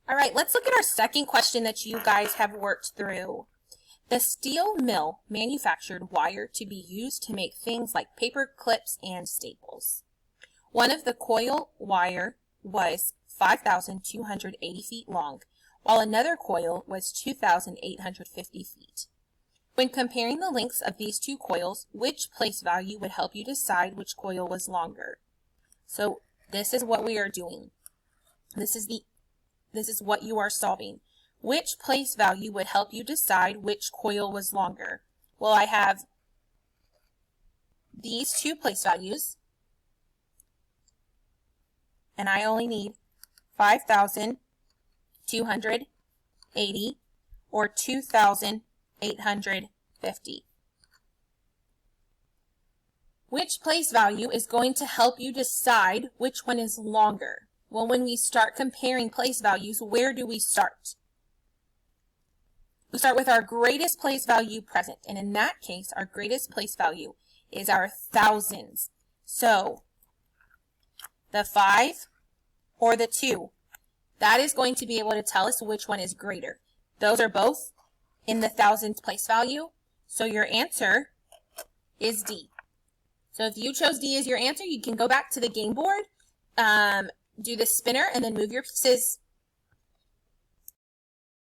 All right, let's look at our second question that you guys have worked through. The steel mill manufactured wire to be used to make things like paper clips and staples. One of the coil wire was 5,280 feet long, while another coil was 2,850 feet. When comparing the lengths of these two coils, which place value would help you decide which coil was longer? So this is what we are doing. This is what you are solving. Which place value would help you decide which coil was longer? Well, I have these two place values, and I only need 5,280 or 2,850. Which place value is going to help you decide which one is longer? Well, when we start comparing place values, where do we start? We start with our greatest place value present, and in that case, our greatest place value is our thousands. So, the 5 or the 2, that is going to be able to tell us which one is greater. Those are both in the thousands place value, so your answer is D. So if you chose D as your answer, you can go back to the game board, do the spinner, and then move your pieces